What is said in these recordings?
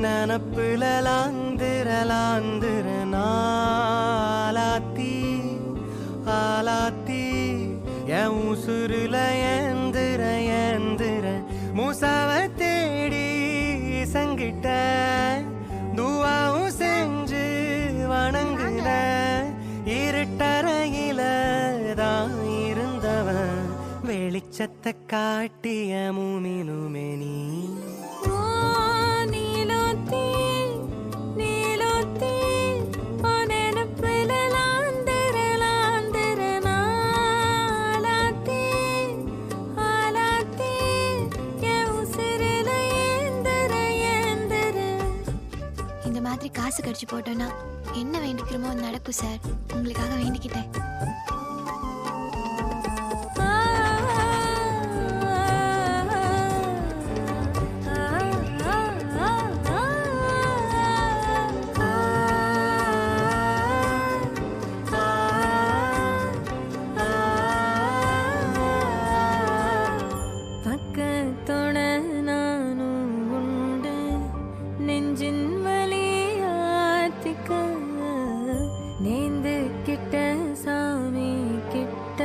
நனப்புல லாந்திர நாளாத்தி ஆலாத்தி என் உசுருல ஏந்திர மூசாவ தேடி சங்கிட்ட துவாவும் செஞ்சு வணங்குற இருட்டறையில தான் இருந்தவன் வெளிச்சத்தை காட்டிய மூமினுமே நீ இந்த மாதிரி காசு கடிச்சு போட்டோன்னா என்ன வேண்டிக்கிறோமோ நடக்கும் சார். உங்களுக்காக வேண்டிக்கிட்டேன். பக்கத்தோட நானும் உண்டு நெஞ்சின் வலியாத்திக்க நேந்து கிட்ட சாமி கிட்ட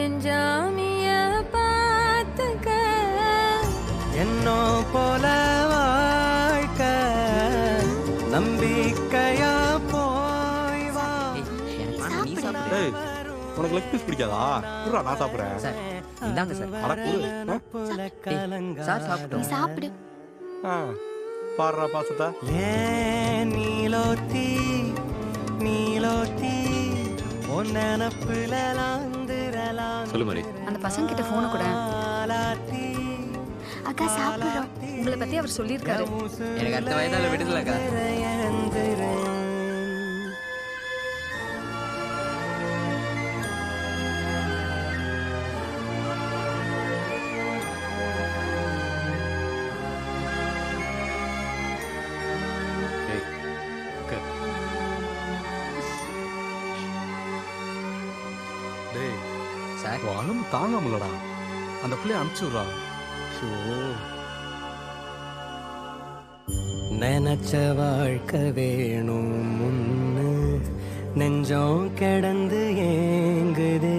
என் ஜாமிய பார்த்துக்க என்னோ போல வாழ்க்க நம்பிக்கையா போய் வா. உனக்கு லெக் பீஸ் பிடிக்காதா? புறா நான் சாப்பிடுறேன் சார். இந்தாங்க சார். சார் சாப்பிட்டோம். சாப்பிடு. பாடுறா பாசத்தா. நீலோத்தி ஒன்னப்புல சொல்லு மாதிரி. அந்த பசங்க கிட்ட போன கூட அக்கா சாப்பிடுறோம். உங்களை பத்தி அவர் சொல்லியிருக்காரு. எனக்கு அடுத்த வயதால விடுதலக்கா. டேய் சார் அலம் தாங்க முடியலடா. அந்த பிள்ளைய அனுப்பிச்சுடுறா. நினைச்ச வாழ்க்கை வேணும் முன்னு நெஞ்சம் கிடந்து ஏங்குதே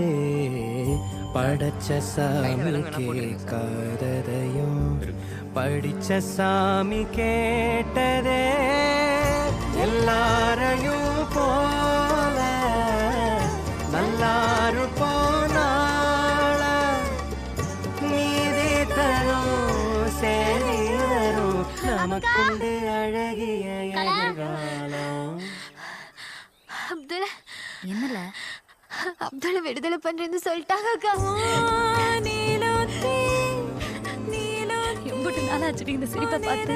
படைச்ச சாமி கேட்காததையும் படிச்ச சாமி கேட்டதே எல்லாரையும் போல நல்லாரு போனால நீதி தரும் சரி வரும் நமக்குண்டு அழகிய எதிர்காலம். அப்துல் என்னல அப்துல்ல விடுதலை பண்றேன்னு சொல்லிட்டாங்க அக்கா. எம்பிட்டு நாளாச்சு இந்த சிரிப்பை பார்த்து.